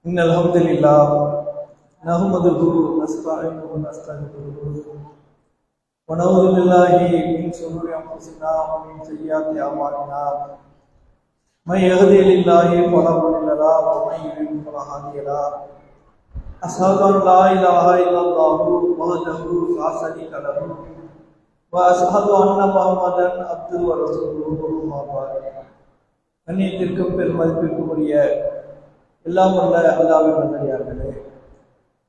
إن الحمد لله نحمده ونستعينه ونستغفره ونعوذ بالله من شرور أنفسنا ومن سيئات أعمالنا من يهده الله فلا مضل له ومن يضلل فلا هادي له أشهد أن لا إله إلا الله وحده لا شريك له وأشهد أن محمدا عبده ورسوله أما بعد கண்ணியத்திற்கும் பெருமதிப்பிற்கும் உரிய எல்லாம் வல்ல அல்லாஹ்வின் நல்லடியார்களே,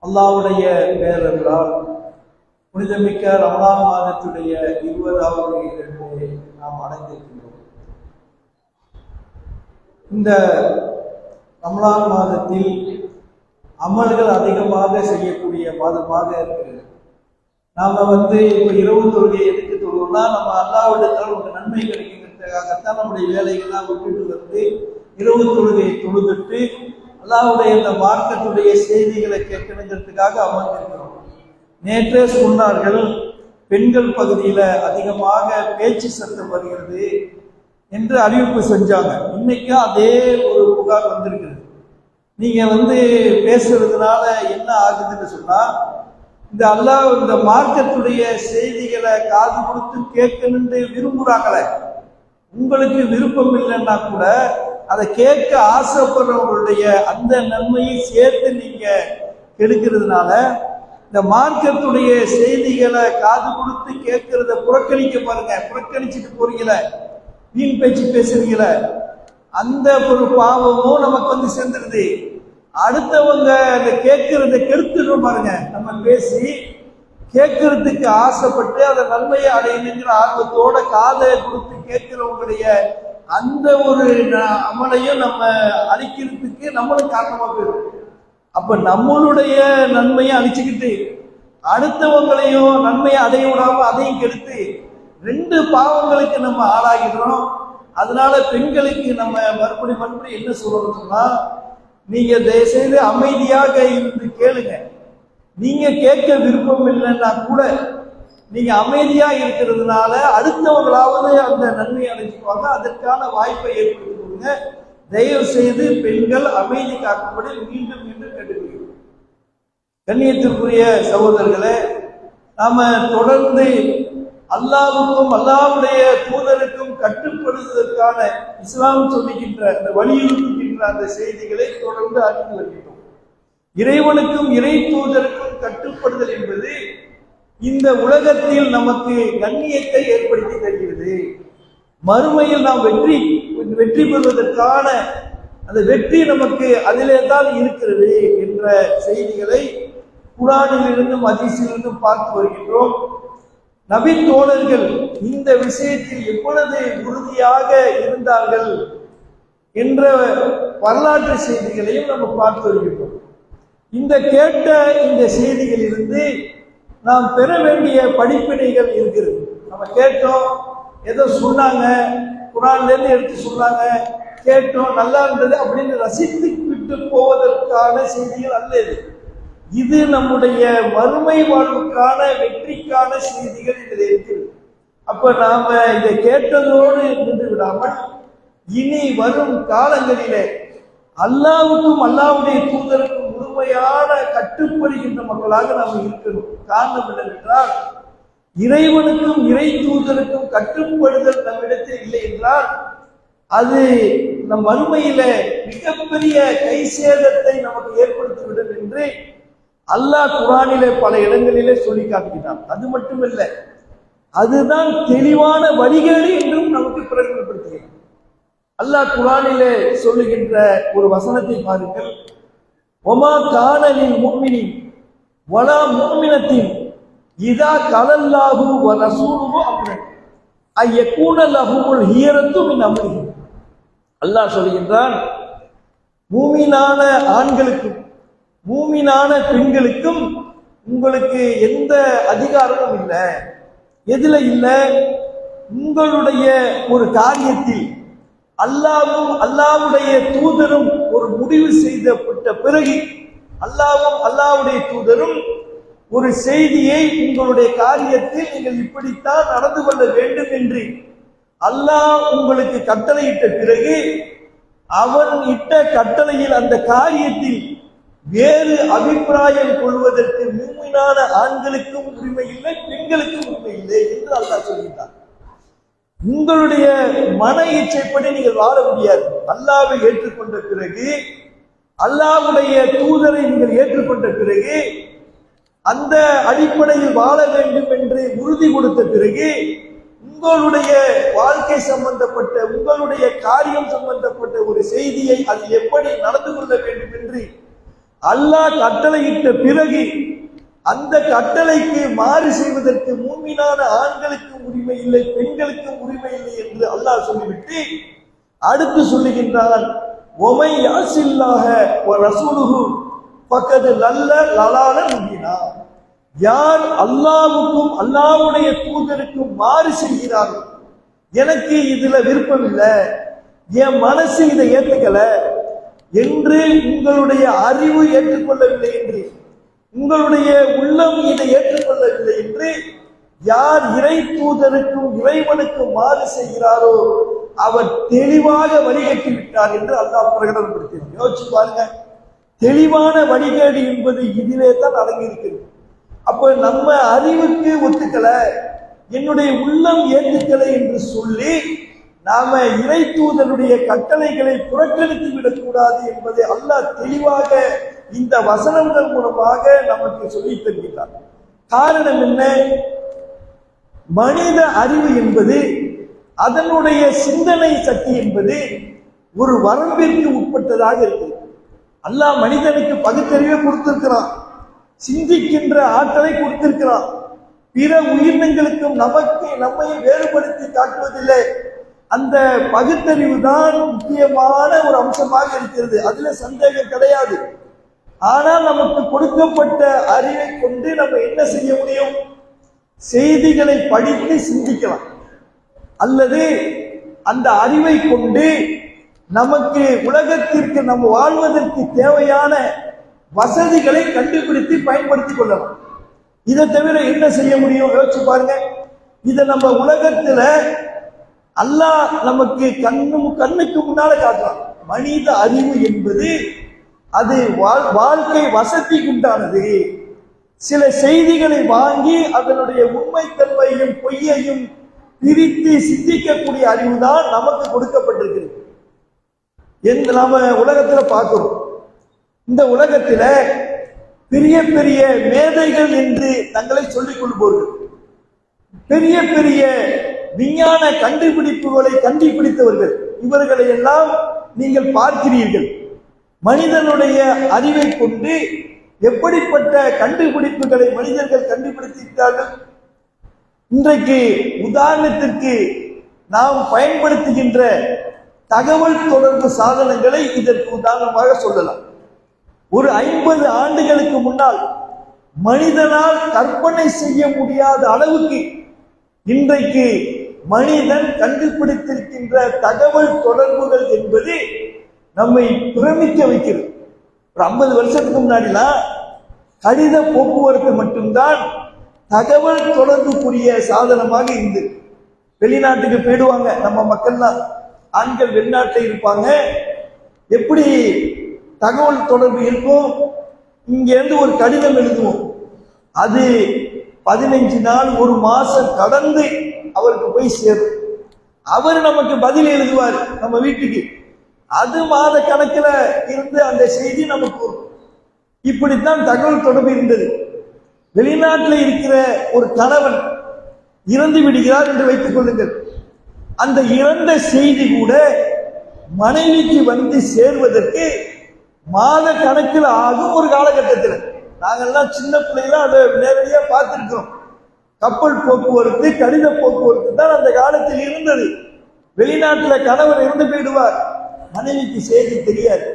அல்லாஹ்வுடைய பேரருளால் புனிதமிக்க ரமலான் மாதத்துடைய 20வது இரவிலே நாம் அடைந்திருக்கின்றோம். இந்த ரமலான் மாதத்தில் அமல்கள் அதிகமாக செய்யக்கூடிய மாதமாக இருக்கிறது. நாம இப்போ இரவு தொழுகை எதுக்கு தொழுவோம்னா, நம்ம அல்லாஹ்விடத்தால் ஒரு நன்மை கிடைக்கின்றதுக்காகத்தான் நம்முடைய வேலைகள்லாம் விட்டுட்டு இரவு தொழுகையை தொழுதுட்டு அல்லாஹ்வுடைய இந்த மார்க்கத்துடைய செய்திகளை கேட்கணுங்கிறதுக்காக அமர்ந்திருக்கிறோம். நேற்றே சொன்னார்கள், பெண்கள் பகுதியில அதிகமாக பேச்சு சத்தம் வருகிறது என்று அறிவிப்பு செஞ்சாங்க. இன்னைக்கு அதே ஒரு புகார் வந்திருக்கிறது. நீங்க பேசுறதுனால என்ன ஆகுதுன்னு சொன்னா, இந்த மார்க்கத்துடைய செய்திகளை காது கொடுத்து கேட்கணும்னு விரும்புறாங்களே, உங்களுக்கு விருப்பம் இல்லைன்னா கூட அதை கேட்க ஆசைப்படுறவங்களுடைய அந்த நன்மையை சேர்த்து நீங்க கெடுக்கிறதுனால இந்த மார்க்கத்துடைய செய்திகளை காது கொடுத்து கேட்கறத புறக்கணிக்க பாருங்க. புறக்கணிச்சுட்டு போறீங்கள, வீண் பேச்சு பேசுறீங்கள, அந்த ஒரு பாவமும் நமக்கு சேர்ந்துருது. அடுத்தவங்க அந்த கேட்கறத கெடுத்துடும் பாருங்க. நம்ம பேசி கேட்கறதுக்கு ஆசைப்பட்டு அதை நன்மையை அடையணுங்கிற ஆர்வத்தோட காதை கொடுத்து கேட்கிறவங்களுடைய அந்த ஒரு அமலையும் நம்ம அழிக்கிறதுக்கு நம்மளும் காரணமா போயிடும். அப்ப நம்மளுடைய நன்மையை அழிச்சுக்கிட்டு அடுத்தவங்களையும் நன்மையை அடைய விடாம அதையும் கெடுத்து 2 பாவங்களுக்கு நம்ம ஆளாகிறோம். அதனால பெண்களுக்கு நம்ம மறுபடி என்ன சொல்லணும்னா, நீங்க தயவுசெய்து அமைதியாக இருந்து கேளுங்க. நீங்க கேட்க விருப்பம் இல்லைன்னா கூட நீங்க அமைதியா இருக்கிறதுனால அடுத்தவங்களாவது அந்த நன்மையை அடைஞ்சுக்குவாங்க. அதற்கான வாய்ப்பை ஏற்படுத்தி கொடுங்க. தயவு செய்து பெண்கள் அமைதி காக்கும்படி மீண்டும் கேட்டுக்கொள்கிறோம். கண்ணியத்திற்குரிய சகோதரர்களே, நாம தொடர்ந்து அல்லாஹ்வுக்கும் அல்லாஹ்வுடைய தூதருக்கும் கட்டுப்படுவதற்கான இஸ்லாம் சொல்லுகின்ற அந்த வலியுறுத்துகின்ற அந்த செய்திகளை தொடர்ந்து அறிந்து வருகின்றோம். இறைவனுக்கும் இறை தூதருக்கும் கட்டுப்படுதல் என்பது இந்த உலகத்தில் நமக்கு கண்ணியத்தை ஏற்படுத்தி தருகிறது. மறுமையில் நாம் வெற்றி பெறுவதற்கான அந்த வெற்றி நமக்கு அதிலே தான் இருக்கிறது என்ற செய்திகளை குர்ஆனிலிருந்தும் ஹதீஸிலிருந்தும் பார்த்து வருகின்றோம். நபி தோழர்கள் இந்த விஷயத்தில் எவ்வளவு உறுதியாக இருந்தார்கள் என்ற வரலாற்று செய்திகளையும் நம்ம பார்த்து வருகின்றோம். இந்த கேட்ட இந்த செய்திகளிலிருந்து நாம் பெற வேண்டிய படிப்பினைகள் இருக்கிறது. நம்ம கேட்டோம், ஏதோ சொன்னாங்க, குர்ஆன்ல இருந்து எடுத்து சொன்னாங்க, கேட்டோம், நல்லா இருந்தது அப்படின்னு ரசித்து விட்டு போவதற்கான செய்திகள் அல்ல இது நம்முடைய மறுமை வாழ்வுக்கான வெற்றிக்கான செய்திகள் இதில் இருக்கிறது. அப்ப நாம இதை கேட்டதோடு நின்று விடாமல் இனி வரும் காலங்களிலே அல்லாஹ்வுக்கும் அல்லாஹ்வுடைய தூதருக்கும் முழுமையான கட்டுப்படுகின்ற மக்களாக நாம் இருக்கணும். காரணம் என்னவென்றால், இறைவனுக்கும் இறை தூதருக்கும் கட்டுப்படுதல் நம்மிடத்தில் இல்லை என்றால் அது நம் மறுமையில மிகப்பெரிய கை சேதத்தை நமக்கு ஏற்படுத்திவிடும் என்று அல்லாஹ் குர்ஆனிலே பல இடங்களிலே சொல்லி காட்டுகிறான். அது மட்டுமல்ல, அதுதான் தெளிவான வழிகேடு என்றும் நமக்கு பிரகடனப்படுத்துகிறான். அல்லாஹ் குர்ஆனிலே சொல்லுகின்ற ஒரு வசனத்தை பாருங்கள். ஒமா கானலில் முஃமினின் வலா முஃமினத்தின் இதா கலல்லாஹு வ ரசூலுஹு அம்ரன் அய்யகூன லஹுல் ஹியரத்து மின் அம்ரிஹி. அல்லாஹ் சொல்கின்றான், மூமினான ஆண்களுக்கும் மூமினான பெண்களுக்கும் உங்களுக்கு எந்த அதிகாரமும் இல்லை. எதுல இல்லை? உங்களுடைய ஒரு காரியத்தில் அல்லாஹ்வும் அல்லாஹ்வுடைய தூதரும் ஒரு முடிவு செய்யப்பட்ட பிறகு அல்லாஹ்வும் அல்லாஹ்வுடைய தூதரும் ஒரு செய்தியை உங்களுடைய காரியத்தில் நீங்கள் இப்படித்தான் நடந்து கொள்ள வேண்டும் என்று அல்லாஹ் உங்களுக்கு கட்டளையிட்ட பிறகு அவன் இட்ட கட்டளையில் அந்த காரியத்தில் வேறு அபிப்பிராயம் கொள்வதற்கு மூமினான ஆண்களுக்கும் உரிமை இல்லை, பெண்களுக்கும் உரிமை இல்லை என்று அல்லாஹ் சொல்கிறார். உங்களுடைய மன இச்சைப்படி நீங்கள் வாழ முடியாது. அல்லாஹ்வை ஏற்றுக்கொண்ட பிறகு, அல்லாஹ்வுடைய தூதரை நீங்கள் ஏற்றுக்கொண்ட பிறகு, அந்த அடிப்படையில் வாழ வேண்டும் என்று உறுதி கொடுத்த பிறகு, உங்களுடைய வாழ்க்கை சம்பந்தப்பட்ட, உங்களுடைய காரியம் சம்பந்தப்பட்ட ஒரு செய்தியை அது எப்படி நடந்து கொள்ள வேண்டும் என்று அல்லாஹ் கட்டளையிட்ட பிறகு, அந்த கட்டளைக்கு மாறு செய்வதற்கு மூமினான ஆண்களுக்கும் உரிமை இல்லை, பெண்களுக்கும் உரிமை இல்லை என்று அல்லாஹ் சொல்லிவிட்டு அடுத்து சொல்லுகின்றான், ஒமை யாசில்லாஹ வ ரசூலுஹு ஃபக்கத் லல்ல லலால முபீனா. யார் அல்லாஹ்வுக்கும் அல்லாஹ்வுடைய தூதருக்கும் மாறு செய்கிறார்கள், எனக்கு இதுல விருப்பம் இல்லை, என் மனசு இதை ஏற்றுக்கல என்று உங்களுடைய அறிவு ஏற்றுக்கொள்ளவில்லை என்று, உங்களுடைய உள்ளம் இதை ஏற்றுக்கொள்ளவில்லை என்று யார் இறை தூதருக்கும் இறைவனுக்கும் மாறு செய்கிறாரோ அவர் தெளிவாக வழிகட்டி விட்டார் என்று அல்லாஹ் பிரகடனப்படுத்தினார். யோசிச்சு பாருங்க, தெளிவான வழிகேடு என்பது இதிலே தான் அடங்கி இருக்கிறது. அப்ப நம்ம அறிவுக்கு ஒத்துக்கல, என்னுடைய உள்ளம் ஏற்றுக்கலை என்று சொல்லி நாம இறை தூதருடைய கட்டளைகளை புறக்கணித்து விடக்கூடாது என்பதை அல்லாஹ் தெளிவாக இந்த வசனங்கள் மூலமாக நமக்கு சொல்லி தருகிறார். காரணம் என்ன? மனித அறிவு என்பது, அதனுடைய சிந்தனை சக்தி என்பது ஒரு வரம்பிற்கு உட்பட்டதாக இருக்கிறது. அல்லாஹ் மனிதனுக்கு பகுத்தறிவை கொடுத்திருக்கிறான், சிந்திக்கின்ற ஆற்றலை கொடுத்திருக்கிறான். பிற உயிரினங்களுக்கும் நம்மை வேறுபடுத்தி காட்டுவதில்லை. அந்த பகுத்தறிவு தான் முக்கியமான ஒரு அம்சமாக இருக்கிறது, அதுல சந்தேகம் கிடையாது. ஆனால் நமக்கு கொடுக்கப்பட்ட அறிவை கொண்டு நம்ம என்ன செய்ய முடியும்? செய்திகளை படித்து சிந்திக்கலாம், அல்லது அந்த அறிவை கொண்டு நமக்கு உலகத்திற்கு நம்ம வாழ்வதற்கு தேவையான வசதிகளை கண்டுபிடித்து பயன்படுத்திக் கொள்ளலாம். இதை தவிர என்ன செய்ய முடியும்? யோசிச்சு பாருங்க. இதை நம்ம உலகத்துல அல்லாஹ் நமக்கு கண்ணுக்கு முன்னால காட்டலாம். மனித அறிவு என்பது அது வாழ்க்கை வசதிக்கு உண்டானது. சில செய்திகளை வாங்கி அதனுடைய உண்மைத்தன்மையும் பொய்யையும் பிரித்து சிந்திக்கக்கூடிய அறிவுதான் நமக்கு கொடுக்கப்பட்டிருக்கிறது. நாம உலகத்துல பார்க்கிறோம், இந்த உலகத்துல பெரிய பெரிய மேதைகள் என்று தங்களை சொல்லிக் கொள்பவர்கள், பெரிய பெரிய விஞ்ஞான கண்டுபிடிப்புகளை கண்டுபிடித்தவர்கள், இவர்களை எல்லாம் நீங்கள் பார்க்கிறீர்கள். மனிதனுடைய அறிவை கொண்டு எப்படிப்பட்ட கண்டுபிடிப்புகளை மனிதர்கள் கண்டுபிடித்திருக்கிறார்கள். இன்றைக்கு உதாரணத்திற்கு நாம் பயன்படுத்துகின்ற தகவல் தொடர்பு சாதனங்களை இதற்கு உதாரணமாக சொல்லலாம். ஒரு 50 ஆண்டுகளுக்கு முன்னால் மனிதனால் கற்பனை செய்ய முடியாத அளவுக்கு இன்றைக்கு மனிதன் கண்டுபிடித்திருக்கின்ற தகவல் தொடர்புகள் என்பது நம்மை பிரமிக்க வைக்கிறது. ஒரு 50 வருஷத்துக்கு முன்னாடிலாம் கடித போக்குவரத்து மட்டும்தான் தகவல் தொடர்புக்குரிய சாதனமாக இருந்தது. வெளிநாட்டுக்கு போயிடுவாங்க நம்ம மக்கள்லாம், ஆண்கள் வெளிநாட்டில் இருப்பாங்க. எப்படி தகவல் தொடர்பு இருக்கும்? இங்கேருந்து ஒரு கடிதம் எழுதுவோம், அது 15 நாள் ஒரு மாசம் கடந்து அவருக்கு போய் சேரும். அவர் நமக்கு பதில் எழுதுவார் நம்ம வீட்டுக்கு, அது மாத கணக்கில் இருந்து அந்த செய்தி நமக்கு வரும். இப்படித்தான் தகவல் தொடர்பு இருந்தது. வெளிநாட்டில் இருக்கிற ஒரு கணவன் இறந்து விடுகிறார் என்று வைத்துக் கொள்ளுங்கள், அந்த இறந்த செய்தி கூட மனைவிக்கு வந்து சேர்வதற்கு மாத கணக்கில் ஆகும். ஒரு காலகட்டத்தில் நாங்கள்லாம் சின்ன பிள்ளைகள அதை நேரடியா பார்த்திருக்கிறோம். கப்பல் போக்குவரத்து, கடித போக்குவரத்து தான் அந்த காலத்தில் இருந்தது. வெளிநாட்டில் கணவர் இறந்து போயிடுவார், மனைவிக்கு செய்தி தெரியாது.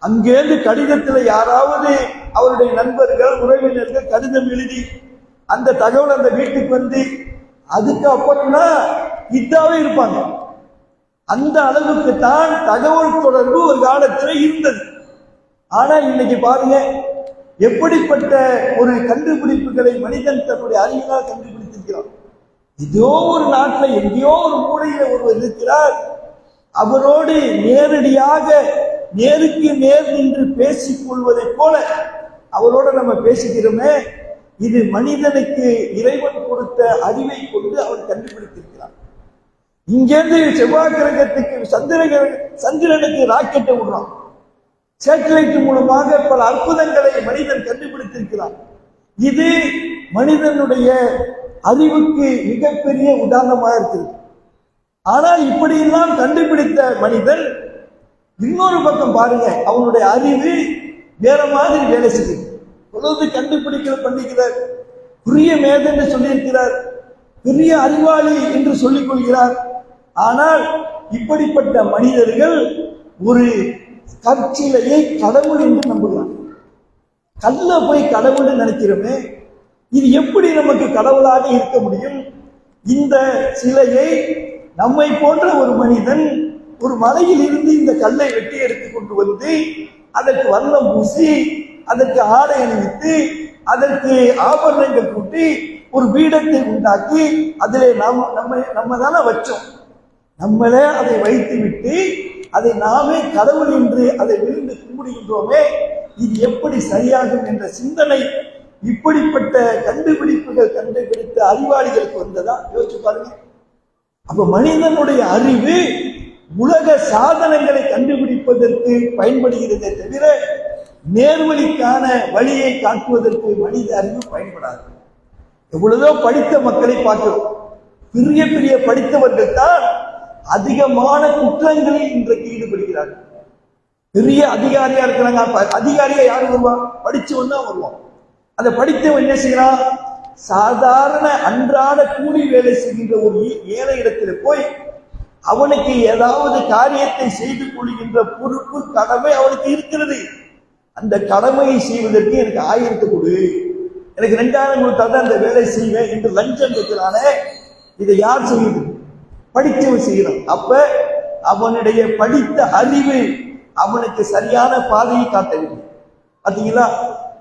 அங்கேருந்து கடிதத்தில் யாராவது அவருடைய நண்பர்கள் உறவினர்கள் கடிதம் எழுதி அந்த தகவல் அந்த வீட்டுக்கு வந்து அதுக்கு அப்புறம்னா இதாவே இருப்பாங்க. அந்த அளவுக்கு தான் தகவல் தொடர்பு ஒரு காலத்தில் இருந்தது. ஆனா இன்னைக்கு பாருங்க, எப்படிப்பட்ட ஒரு கண்டுபிடிப்புகளை மனிதன் தன்னுடைய அறிவினால் கண்டுபிடித்திருக்கிறான். ஏதோ ஒரு நாட்டில் எங்கேயோ ஒரு மூலையில ஒருவர் இருக்கிறார், அவரோடு நேரடியாக நேருக்கு நேர் நின்று பேசிக் கொள்வதை போல அவரோட நம்ம பேசுகிறோமே, இது மனிதனுக்கு இறைவன் கொடுத்த அறிவை கொண்டு அவன் கண்டுபிடித்திருக்கிறான். இங்கேருந்து செவ்வாய் கிரகத்துக்கு சந்திரனுக்கு ராக்கெட்டை விடுறான். சேட்டலைட் மூலமாக பல அற்புதங்களை மனிதன் கண்டுபிடித்திருக்கிறான். இது மனிதனுடைய அறிவுக்கு மிகப்பெரிய உதாரணமாக இருக்குது. ஆனால் இப்படியெல்லாம் கண்டுபிடித்த மனிதன் இன்னொரு பக்கம் பாருங்க, அவனுடைய அறிவு வேற மாதிரி வேலை செய்யுது. பொழுது பண்ணிக்கிறார், பெரிய மேதன் சொல்லியிருக்கிறார், பெரிய அறிவாளி என்று சொல்லிக் கொள்கிறார். ஆனால் இப்படிப்பட்ட மனிதர்கள் ஒரு கற்சிலையை கடவுள் என்று நம்புகிறார். கல்ல போய் கடவுள் நினைக்கிறோமே, இது எப்படி நமக்கு கடவுளாக இருக்க முடியும்? இந்த சிலையை நம்மை போன்ற ஒரு மனிதன் ஒரு மலையில் இருந்து இந்த கல்லை வெட்டி எடுத்து கொண்டு வந்து அதற்கு வண்ணம் பூசி அதற்கு ஆடை அணிவித்து அதற்கு ஆபரணங்கள் கூட்டி ஒரு பீடத்தை உண்டாக்கி அதிலே நம்ம தானே வச்சோம். நம்மளே அதை வைத்து விட்டு அதை நாமே கடவுள் என்று அதை விழுந்து கும்பிடுகின்றோமே, இது எப்படி சரியாகும் என்ற சிந்தனை இப்படிப்பட்ட கண்டுபிடிப்புகள் கண்டுபிடித்த அறிவாளிகளுக்கு வந்ததா? யோசிச்சு பாருங்க. அப்ப மனிதனுடைய அறிவு உலக சாதனங்களை கண்டுபிடிப்பதற்கு பயன்படுகிறதே தவிர நேர்வழிக்கான வழியை காட்டுவதற்கு மனித அறிவு பயன்படாது. எவ்வளவோ படித்த மக்களை பார்க்கிறோம். பெரிய பெரிய படித்தவர்கள் தான் அதிகமான குற்றங்களில் இன்றைக்கு ஈடுபடுகிறார்கள். பெரிய அதிகாரியா இருக்கிறாங்க. அதிகாரியா யாரு வருவான்? படிச்சவன் தான் வருவான். அதை படித்தவன் என்ன செய்யறான்? சாதாரண அன்றாட கூலி வேலை செய்கின்ற ஒரு ஏழை இடத்துல போய் அவனுக்கு ஏதாவது காரியத்தை செய்து கொள்கின்ற பொறுப்பு கடமை அவனுக்கு இருக்கிறது. அந்த கடமையை செய்வதற்கு எனக்கு 1000 கொடு, எனக்கு 2000 கொடுத்தாதான் அந்த வேலை செய்வேன் என்று லஞ்சம் வைக்கிறானே, இதை யார் செய்யுது? படித்தவன் செய்யறான். அப்ப அவனுடைய படித்த அறிவு அவனுக்கு சரியான பாதையை காட்டவில்லை. பார்த்தீங்களா?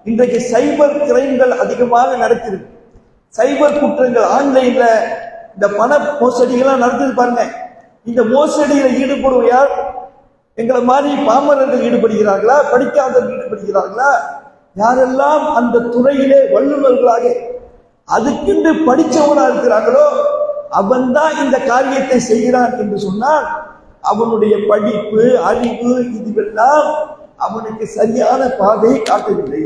இன்றைக்கு சைபர் கிரைம்கள் அதிகமாக நடக்கிறது. சைபர் குற்றங்கள் ஆன்லைன்ல இந்த பண மோசடிகள்லாம் நடக்குது பாருங்க. இந்த மோசடியில் ஈடுபடும் யார்? எங்களை மாதிரி பாமரர்கள் ஈடுபடுகிறார்களா? படிக்காதவர்கள் ஈடுபடுகிறார்களா? யாரெல்லாம் அந்த துறையிலே வல்லுநர்களாக அதுக்கென்று படித்தவனா இருக்கிறார்களோ அவன் தான் இந்த காரியத்தை செய்கிறான் என்று சொன்னால் அவனுடைய படிப்பு அறிவு இதுவெல்லாம் அவனுக்கு சரியான பாதையை காட்டவில்லை.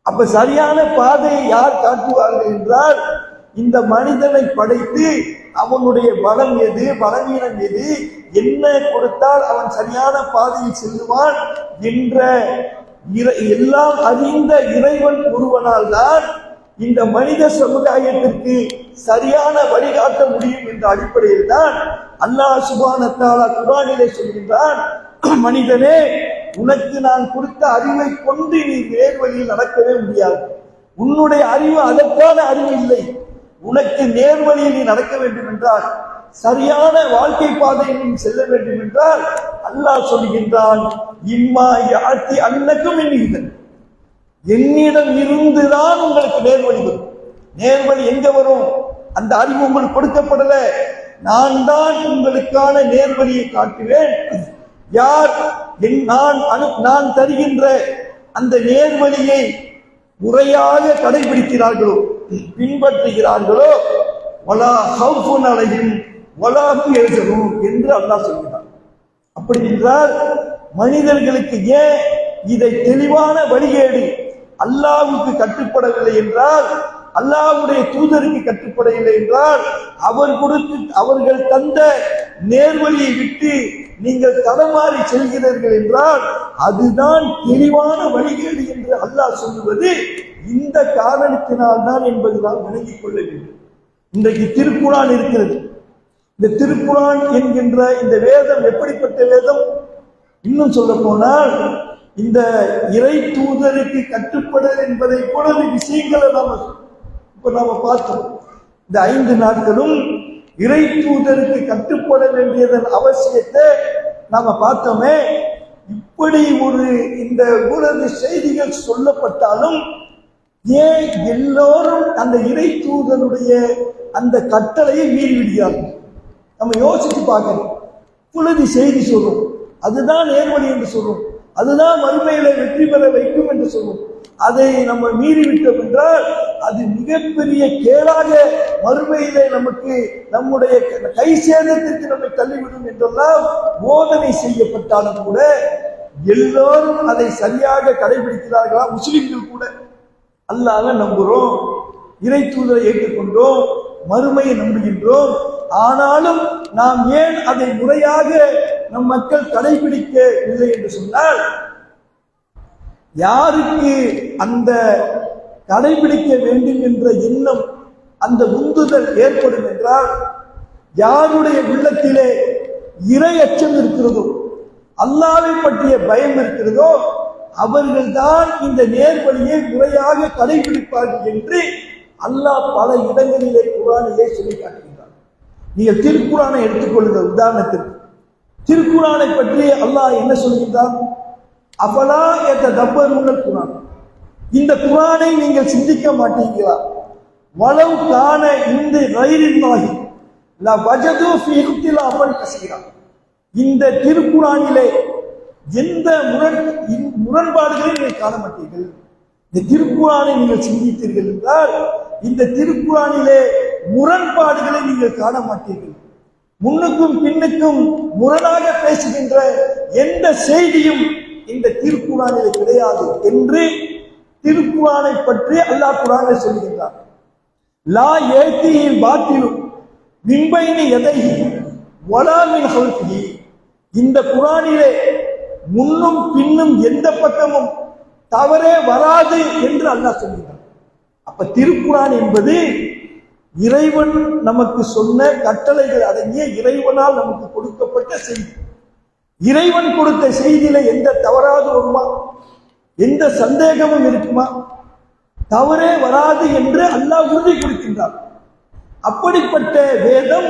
அப்ப சரியான பாதையை யார் காட்டுவார்கள் என்றால் இந்த மனிதனை படைத்து அவனுடைய பலம் எது, பலவீனம் எது, என்ன கொடுத்தால் அவன் சரியான பாதையில் செல்லுவான் என்ற எல்லாம் அறிந்த இறைவன் ஒருவனால் தான் இந்த மனித சமுதாயத்திற்கு சரியான வழிகாட்ட முடியும் என்ற அடிப்படையில் தான் அல்லாஹ் சுப்ஹானஹு வ தஆலா குர்ஆனிலே சொல்கின்றான், மனிதனே உனக்கு நான் கொடுத்த அறிவை கொண்டு நீ நேர்வழியில் நடக்கவே முடியாது. உன்னுடைய அறிவு அதற்கான அறிவு இல்லை. உனக்கு நேர்வழியில் நீ நடக்க வேண்டும் என்றால், சரியான வாழ்க்கை பாதையில் நீ செல்ல வேண்டும் என்றால் அல்லாஹ் சொல்கின்றான், இம்மா யாத்தி அன்னக்கும் என்னிடம் இருந்துதான் உங்களுக்கு நேர்வழி வரும். நேர்வழி எங்க வரும்? அந்த அறிவு உங்களுக்கு கொடுக்கப்படல. நான் தான் உங்களுக்கான நேர்வழியை காட்டுவேன். யார் நான் தருகின்ற அந்த நேர்வழியை முறையாக கடைபிடிக்கிறார்களோ, பின்பற்றுகிறார்களோ, வலா ஹவுஃபுன் அலைஹிம் வலா ஹும் யஹ்சனூன் என்று அல்லாஹ் சொல்கிறார். அப்படி என்றால் மனிதர்களுக்கு ஏன் இதை தெளிவான வழிகேடு அல்லாஹ்வுக்கு கட்டுப்படவில்லை என்றால், அல்லாஹ்வுடைய தூதருக்கு கட்டுப்படவில்லை என்றால், அவர்கள் தந்த நேர்வழியை விட்டு நீங்கள் தடமாறி செல்கிறீர்கள் என்றால் அதுதான் தெளிவான வழிகேடு என்று அல்லாஹ் சொல்லுவது இந்த காரணத்தினால் தான் என்பது நாம் விளங்கிக் கொள்ள வேண்டும். இன்றைக்கு திருக்குர்ஆன் இருக்கிறது. இந்த திருக்குர்ஆன் என்கின்ற இந்த வேதம் எப்படிப்பட்ட வேதம்? இன்னும் சொல்ல போனால் இந்த இறை தூதருக்கு கட்டுப்படுதல் என்பதை போல விஷயங்களை நாம பார்த்தோம். இந்த 5 நாட்களும் இறை தூதருக்கு கட்டுப்பட வேண்டியதன் அவசியத்தை நாம பார்த்தோமே. இப்படி ஒரு இந்த ஊரது செய்திகள் சொல்லப்பட்டாலும் ஏன் எல்லோரும் அந்த இறை தூதருடைய அந்த கட்டளையை மீறி விடுகிறார்கள்? நம்ம யோசிச்சு பார்க்கணும். புலதி செய்தி சொல்றோம், அதுதான் நேர்வழி என்று சொல்லும், அதுதான் மறுமையில வெற்றி பெற வைக்கும் என்று சொல்லும். அதை நம்ம மீறிவிட்டோம் என்றால் அது மிகப்பெரிய கேடாக மறுமையிலே நமக்கு நம்முடைய கை சேதத்திற்கு நம்மை தள்ளிவிடும் என்றெல்லாம் போதனை செய்யப்பட்டாலும் கூட எல்லோரும் அதை சரியாக கடைபிடிக்கிறார்களா? முஸ்லிம்கள் கூட அல்லாஹ்வை நம்புகிறோம், இறை தூதரை ஏற்றுக்கொண்டோம், மறுமையை நம்புகின்றோம். ஆனாலும் நாம் ஏன் அதை முறையாக நம் மக்கள் கடைபிடிக்கவில்லை என்று சொன்னால், யாருக்கு அந்த கடைபிடிக்க வேண்டும் என்ற எண்ணம், அந்த உந்துதல் ஏற்படும் என்றால், யாருடைய உள்ளத்திலே இறை அச்சம் இருக்கிறதோ, அல்லாஹ்வை பற்றிய பயம் இருக்கிறதோ, அவர்கள்தான் இந்த நேர்வழியை முறையாக கடைபிடிப்பார்கள் என்று அல்லாஹ் பல இடங்களிலே குர்ஆனிலே சொல்லி காட்டுகின்றார். நீங்கள் திருக்குர்ஆனை எடுத்துக்கொள்ளுங்கள். உதாரணத்திற்கு திருக்குர்ஆனை பற்றி அல்லாஹ் என்ன சொல்கின்றார்? அஃபலா யததப்பரூனல் குர்ஆன், இந்த குர்ஆனை நீங்கள் சிந்திக்க மாட்டீங்களா? வலவ் கான இந்த கைரில்லாஹி லா வஜது ஃபீ இக்திலாஃபன் கஸீரா, இந்த திருக்குர்ஆனிலே எந்த முரண்பாடுகளை நீங்கள் காண மாட்டீர்கள். இந்த திருக்குர்ஆனை நீங்கள் சிந்தித்தீர்கள் என்றால் இந்த திருக்குர்ஆனிலே முரண்பாடுகளை நீங்கள் காண மாட்டீர்கள். முன்னுக்கும் பின்னுக்கும் முரணாக பேசுகின்ற எந்த செய்தியும் இந்த திருக்குர்ஆனிலே கிடையாது என்று திருக்குர்ஆனை பற்றி அல்லாஹ் குர்ஆனில் சொல்கின்றார். லா ஏத்தியில் பாத்திலும் மின்பைனி எதைஹி வலா மின் ஹல்ஃபிஹி, இந்த குர்ஆனிலே முன்னும் பின்னும் எந்த பக்கமும் தவறே வராது என்று அல்லாஹ் சொல்கிறார். அப்ப திருக்குர்ஆன் என்பது இறைவன் நமக்கு சொன்ன கட்டளைகள் அடங்கிய இறைவனால் நமக்கு கொடுக்கப்பட்ட செய்தி. இறைவன் கொடுத்த செய்தியில எந்த தவறாவது வருமா? எந்த சந்தேகமும் இருக்குமா? தவறே வராது என்று அல்லாஹ் உறுதி கொடுக்கின்றார். அப்படிப்பட்ட வேதம்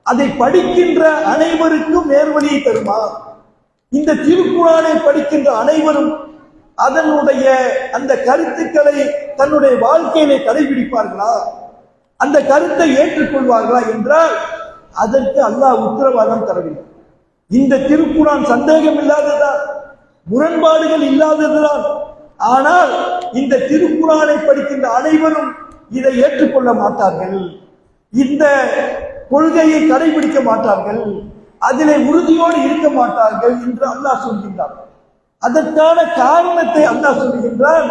அதை படிக்கின்ற அனைவருக்கும் நேர்வழியை தருமா? இந்த திருக்குர்ஆனை படிக்கின்ற அனைவரும் அதனுடைய அந்த கருத்துக்களை தன்னுடைய வாழ்க்கையிலே கடைபிடிப்பார்களா? அந்த கருத்தை ஏற்றுக்கொள்வார்களா என்றால் அதற்கு அல்லாஹ் உத்தரவாதம் தரவில்லை. இந்த திருக்குர்ஆன் சந்தேகம் இல்லாததுதான், முரண்பாடுகள் இல்லாததுதான். ஆனால் இந்த திருக்குர்ஆனை படிக்கின்ற அனைவரும் இதை ஏற்றுக்கொள்ள மாட்டார்கள், இந்த கொள்கையை கடைபிடிக்க மாட்டார்கள், அதிலே உறுதியோடு இருக்க மாட்டார்கள் என்று அல்லாஹ் சொல்கின்றார். அதற்கான காரணத்தை அல்லாஹ் சொல்கின்றான்.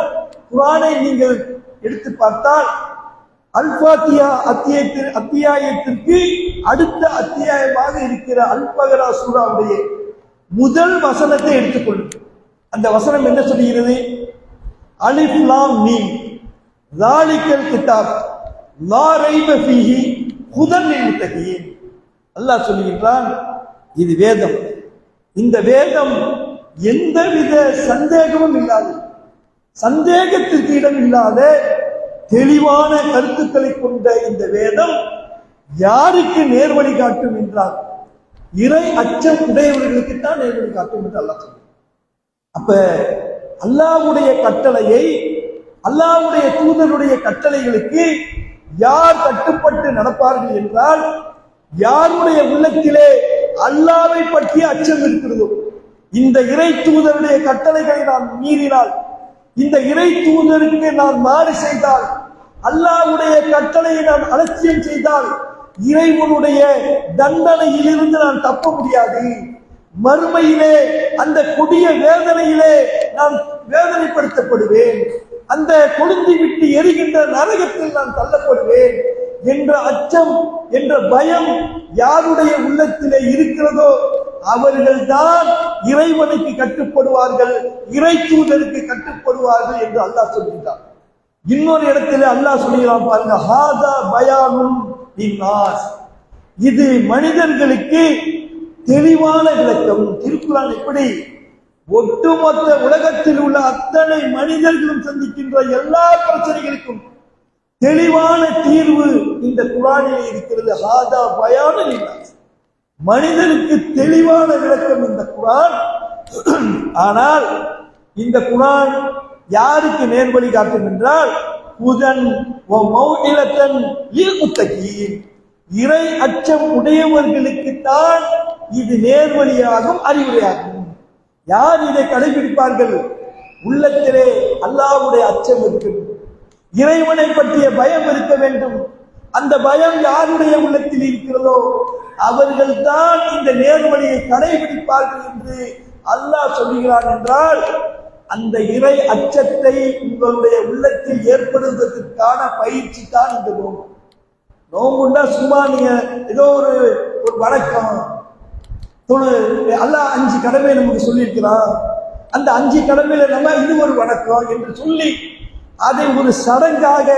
குர்ஆனை நீங்கள் எடுத்து பார்த்தால் அல்-ஃபாத்திஹா அத்தியாயத்திற்கு அடுத்த அத்தியாயமாக இருக்கிற அல்-பக்ரா சூராவுடைய முதல் வசனத்தை எடுத்துக்கொள்ளுங்கள். அந்த வசனம் என்ன சொல்கிறது? அலிஃப் லாம் மீம் ஸாலிகல் கிதாப் லா ரைப ஃபீஹி ஹுதன் லில் முத்தகீன். அல்லாஹ் சொல்கின்றான், இது வேதம், இந்த வேதம் எந்தவித சந்தேகமும் இல்லாத, சந்தேகத்திற்கு இடம் இல்லாத தெளிவான கருத்துக்களை கொண்ட இந்த வேதம் யாருக்கு நேர்வழி காட்டும் என்றால் இறை அச்சம் உடையவர்களுக்கு தான் நேர்வழி காட்டும் என்று அல்லாஹ் சொல்றான். அப்ப அல்லாஹ்வுடைய கட்டளையை, அல்லாஹ்வுடைய தூதருடைய கட்டளைகளுக்கு யார் கட்டுப்பட்டு நடப்பார்கள் என்றால், யாருடைய உள்ளத்திலே அல்லாஹ்வை பற்றிய அச்சம் இருக்கிறதோ, இந்த இறை தூதருடைய கட்டளைகளை நாம் மீறினால், இந்த இறை தூதருக்கு நாம் மாறு செய்தால், அல்லாஹ்வுடைய கட்டளையை நாம் அலட்சியம் செய்தால் இறைவனுடைய தண்டனையிலிருந்து நான் தப்ப முடியாது. மறுமையிலே அந்த கொடிய வேதனையிலே நான் வேதனைப்படுத்தப்படுவேன், அந்த கொழுந்து விட்டு எரிகின்ற நரகத்தில் நான் தள்ளப்படுவேன் என்ற அச்சம், என்ற பயம் யாருடைய உள்ளத்திலே இருக்கிறதோ அவர்கள்தான் இறைவனுக்கு கட்டுப்படுவார்கள், இறை தூதருக்கு கட்டுப்படுவார்கள் என்று அல்லாஹ் சொல்கிறார். இன்னொரு இடத்திலே அல்லாஹ் சொல்கிறான் பாருங்க, ஹாதா பயானுன் லின்னாஸ், இது மனிதர்களுக்கு தெளிவான விளக்கம். திருக்குர்ஆன் எப்படி ஒட்டுமொத்த உலகத்தில் உள்ள அத்தனை மனிதர்களும் சந்திக்கின்ற எல்லா பிரச்சனைகளுக்கும் தெளிவான தீர்வு இந்த குர்ஆனிலே இருக்கிறது. ஹாதா பயானுன் லின்னாஸ், மனிதனுக்கு தெளிவான விளக்கம் இந்த குர்ஆன். ஆனால் இந்த குர்ஆன் யாருக்கு நேர்வழி காட்டும் என்றால் ஹுதன் வ மௌஇலத்தன் லில் முத்தகீன், இறை அச்சம் உடையவர்களுக்கு தான் இது நேர்வழியாகும், அறிவுரையாகும். யார் இதை கடைபிடிப்பார்கள்? உள்ளத்திலே அல்லாஹ்வுடைய அச்சம் இருக்கும், இறைவனை பற்றிய பயம் இருக்க வேண்டும். அந்த பயம் யாருடைய உள்ளத்தில் இருக்கிறதோ அவர்கள் தான் இந்த நேர்வழியை கடைபிடிப்பார்கள் என்று அல்லாஹ் சொல்கிறான். என்றால் அந்த இறை அச்சத்தை உங்களுடைய உள்ளத்தில் ஏற்படுவதற்கான பயிற்சி தான் இந்த நோன்பு. நோம்புண்டா சும்மா நீங்க ஏதோ ஒரு வணக்கம் அல்லாஹ் 5 கடமை நமக்கு சொல்லியிருக்கிறான், அந்த 5 கடமையில நம்ம இது ஒரு வணக்கம் என்று சொல்லி அதை ஒரு சடங்காக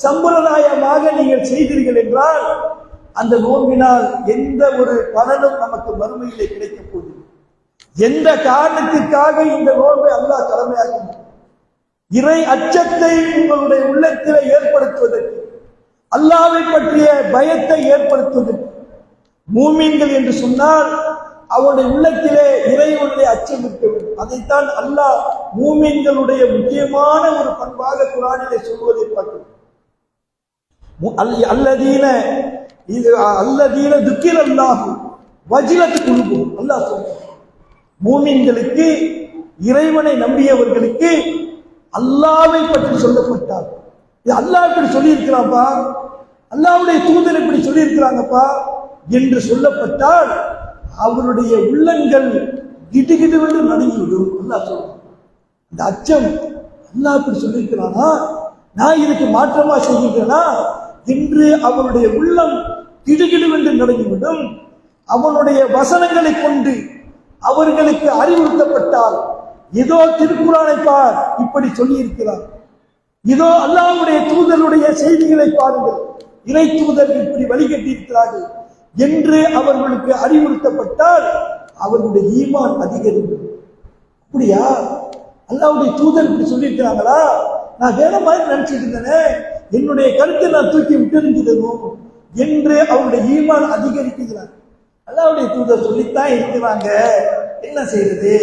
சம்பிரதாயமாக நீங்கள் செய்தீர்கள் என்றால் அந்த நோம்பினால் எந்த ஒரு பலனும் நமக்கு மறுமையிலே கிடைக்க போகுது. எந்த காரணத்திற்காக இந்த நோன்பை அல்லாஹ் கடமையாகும்? இறை அச்சத்தை உங்களுடைய உள்ளத்திலே ஏற்படுத்துவதற்கு, அல்லாஹ்வை பற்றிய பயத்தை ஏற்படுத்துவதற்கு. மூமின்கள் என்று சொன்னால் அவருடைய உள்ளத்திலே இறைவனுடைய அச்சம் இருக்க வேண்டும். அதைத்தான் அல்லாஹ் மூமின்களுடைய முக்கியமான ஒரு பண்பாக குர்ஆனிலே சொல்வதை பார்க்கிறோம். அல்லதீன துக்கிரல்லாஹு வஜிலத் குலூபுஹும். அல்லாஹ் சொல்றான், மூமின்களுக்கு, இறைவனை நம்பியவர்களுக்கு அல்லாஹ்வை பற்றி சொல்லப்பட்டார். அல்லாஹ் இப்படி சொல்லி இருக்கிறாப்பா, அல்லாஹ்வுடைய தூதர் இப்படி சொல்லி இருக்கிறாங்கப்பா என்று சொல்லப்பட்டால் அவருடைய உள்ளங்கள் கிடுகிடுவென்று நடுங்கிவிடும். அல்லாஹ் சொல்றான், இந்த அச்சம், அல்லாஹ் இப்படி சொல்லியிருக்கிறானா, நான் இதுக்கு மாற்றமா செய்கிறேனா என்று அவருடைய உள்ளம் கிடுகிடுவென்று நடுங்கிவிடும். அவனுடைய வசனங்களை கொண்டு அவர்களுக்கு அறிவுறுத்தப்பட்டால், இதோ திருக்குர்ஆனை பார், இப்படி சொல்லி இருக்கிறார், இதோ அல்லாஹ்வுடைய தூதருடைய செய்திகளை பாருங்கள், இறை தூதர்கள் இப்படி வழிகட்டி இருக்கிறார்கள் என்று அவர்களுக்கு அறிவுறுத்தப்பட்டால் அவர்களுடைய ஈமான் அதிகரிக்கும். அப்படியா, அல்லாஹ்வுடைய தூதர் இப்படி சொல்லியிருக்கிறாங்களா, நான் வேற மாதிரி நினைச்சிட்டு இருந்தேனே, என்னுடைய கருத்தை நான் தூக்கி விட்டிருக்கிறோம் என்று அவருடைய ஈமான் அதிகரிக்கிறார். அல்லாஹ்வுடைய தூதர் சொல்லித்தான் இருக்கிறாங்க, என்ன செய்யறது,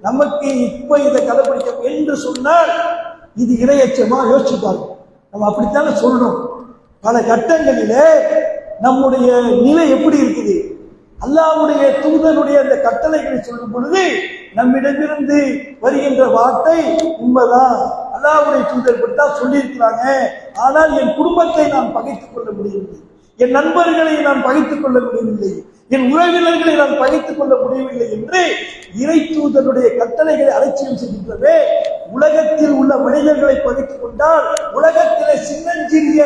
நமக்கு இப்ப இதை கடைபிடிக்க என்று சொன்னால் இது இரையச்சமா? யோசிச்சு பாருங்க. நம்ம அப்படித்தானே சொல்றோம். பல கட்டங்களிலே நம்முடைய நிலை எப்படி இருக்குது? அல்லாஹ்வுடைய தூதருடைய அந்த கட்டளைகளை சொல்லும் பொழுது நம்மிடமிருந்து வருகின்ற வார்த்தை உண்மைதான், அல்லாஹ்வுடைய தூதர் இப்படித்தான் சொல்லி இருக்கிறாங்க, ஆனால் என் குடும்பத்தை நான் பகைத்துக் கொள்ள முடியவில்லை, என் நண்பர்களை நான் பகைத்துக் கொள்ள முடியவில்லை, என் உறவினர்களை நான் பகைத்துக் கொள்ள முடியவில்லை என்று இறை தூதருடைய கட்டளைகளை அலட்சியம் செய்கின்றவே. உலகத்தில் உள்ள மனிதர்களை பகைத்துக் கொண்டால் உலகத்திலே சின்னஞ்சிறிய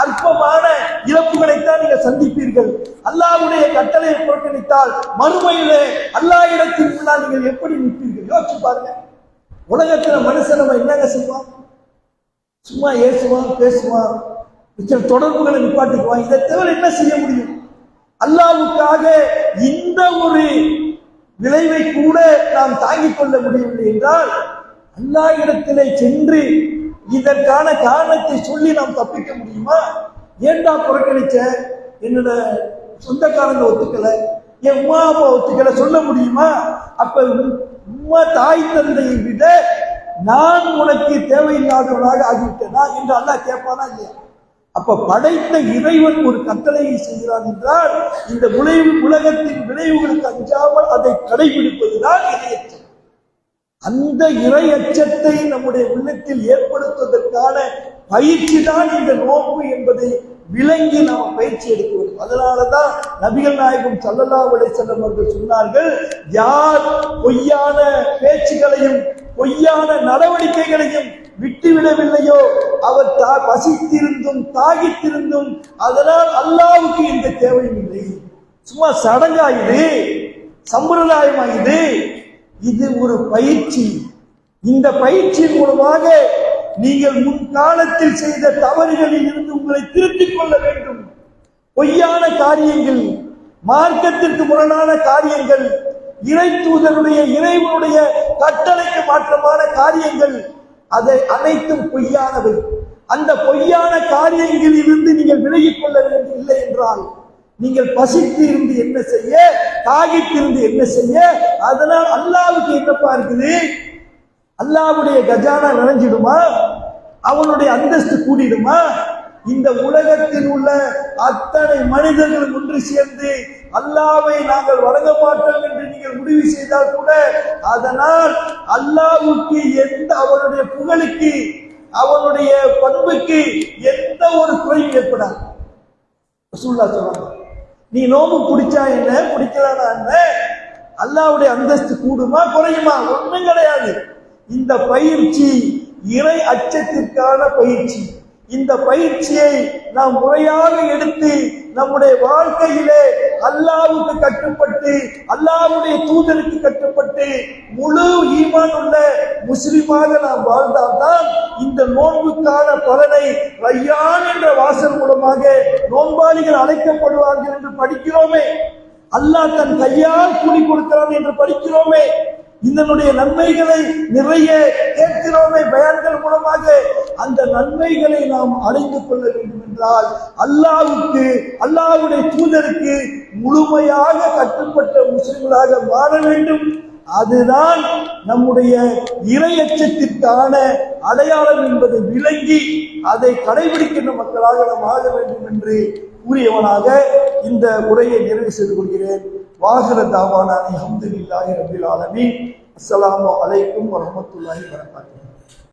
அற்பமான இழப்புகளைத்தான் நீங்கள் சந்திப்பீர்கள். அல்லாஹ்வுடைய கட்டளையை புறக்கணித்தால் மறுமையிலே அல்லாஹ் இடத்தின் முன்னால் நீங்கள் எப்படி நிற்பீர்கள்? யோசிச்சு பாருங்க. உலகத்துல மனுஷன் நம்ம என்னங்க செய்வான்? சும்மா ஏசுவான், பேசுவான், தொடர்புகளை நிப்பாட்டிக்குவான். இதை தவிர என்ன செய்ய முடியும்? அல்லாஹ்வுக்காக இந்த ஒரு விளைவை கூட நாம் தாங்கிக் கொள்ள முடியவில்லை என்றால் அல்லாஹ் இடத்திலே சென்று இதற்கான காரணத்தை சொல்லி நாம் தப்பிக்க முடியுமா? ஏண்டா புறக்கணிச்ச? என்னோட சொந்தக்காரங்க ஒத்துக்கல, என் உமா அப்பா ஒத்துக்கல சொல்ல முடியுமா? அப்ப உம்மா தாய் தந்தையை விட நான் உனக்கு தேவையில்லாதவனாக ஆகிவிட்டேனா என்று அல்லாஹ் கேட்பானா இல்லையா? அப்ப படைத்த இறைவன் ஒரு கட்டளையை செய்கிறான் என்றால் இந்த உலகத்தின் விளைவுகளுக்கு அஞ்சாமல் அதை கடைபிடிப்பதுதான் இறையச்சம். அந்த இறையச்சத்தை நம்முடைய உள்ளத்தில் ஏற்படுத்துவதற்கான பயிற்சி தான் இந்த நோன்பு என்பதை விளங்கி நாம் பயிற்சி எடுக்க வேண்டும். அதனாலதான் நபிகள் நாயகம் ஸல்லல்லாஹு அலைஹி வஸல்லம் அவர்கள் சொன்னார்கள், யார் பொய்யான பேச்சுகளையும் பொய்யான நடவடிக்கைகளையும் விட்டுவிடவில்லையோ அவர் பசித்திருந்தும் தாகித்திருந்தும் அதனால் அல்லாஹ்வுக்கு எந்த தேவையும் இல்லை. சும்மா சடங்காயுது, சம்பிரதாயமாயுது. இது ஒரு பயிற்சி. இந்த பயிற்சியின் மூலமாக நீங்கள் முன்காலத்தில் செய்த தவறுகளில் இருந்து உங்களை திருத்திக் கொள்ள வேண்டும். பொய்யான காரியங்கள், மார்க்கத்திற்கு முரணான காரியங்கள், இறை தூதருடைய இறைவனுடைய கட்டளைக்கு மாற்றமான காரியங்கள், அதை அனைத்தும் பொய்யானவை. அந்த பொய்யான காரியங்களில் இருந்து நீங்கள் விலகிக் கொள்ள இல்லை என்றால் நீங்கள் பசித்து இருந்து என்ன செய்ய, தாகித்திருந்து என்ன செய்ய? அதனால் அல்லாஹ்வுக்கு என்னப்பா இருக்குது? அல்லாஹ்வுடைய கஜானா நிறைஞ்சிடுமா? அவனுடைய அந்தஸ்து கூடிடுமா? இந்த உலகத்தில் உள்ள அத்தனை மனிதர்கள் ஒன்று சேர்ந்து அல்லாஹ்வை நாங்கள் வணங்க மாட்டோம் என்று நீங்கள் முடிவு செய்தால் கூட அதனால் அல்லாஹ்வுக்கு எந்த அவருடைய புகழுக்கு அவனுடைய பண்புக்கு எந்த ஒரு குறையும் ஏற்படாது. ரசூலுல்லாஹ் சொல்றாங்க, நீ நோம்பு பிடிச்சா என்ன பிடிக்கலானா என்ன, அல்லாஹ்வுடைய அந்தஸ்து கூடுமா குறையுமா? ஒண்ணும் கிடையாது. இந்த பயிற்சி இறை அச்சத்திற்கான பயிற்சி. இந்த பயிற்சியை நாம் முறையாக எடுத்து நம்முடைய வாழ்க்கையிலே அல்லாஹ்வுக்கு கட்டுப்பட்டு அல்லாஹ்வுடைய தூதருக்கு கட்டுப்பட்டு முழு ஈமான் உள்ள முஸ்லிமாக நாம் வாழ்ந்தால்தான் இந்த நோன்புக்கான பலனை ரய்யான் என்ற வாசல் மூலமாக நோன்பாளிகள் அழைக்கப்படுவார்கள் என்று படிக்கிறோமே. அல்லாஹ் தன் கையால் கூலி கொடுக்கிறான் என்று படிக்கிறோமே. இதனுடைய நன்மைகளை நிறைய கேட்கிறோமே பயான்கள் மூலமாக. அந்த நன்மைகளை நாம் அடைந்து கொள்ள வேண்டும் என்றால் அல்லாஹ்வுக்கு அல்லாஹ்வுடைய தூதருக்கு முழுமையாக கட்டுப்பட்ட முஸ்லிம்களாக மாற வேண்டும். அதுதான் நம்முடைய இறையச்சத்திற்கான அடையாளம் என்பதை விளங்கி அதை கடைபிடிக்கின்ற மக்களாக நாம் ஆக வேண்டும் என்று கூறியவனாக இந்த உரையை நிறைவு செய்து கொள்கிறேன். வாஹிர தாவானா அல்ஹம்துலில்லாஹி ரப்பில் ஆலமீன். அஸ்ஸலாமு அலைக்கும் வரஹ்மத்துல்லாஹி வபரகாத்துஹு.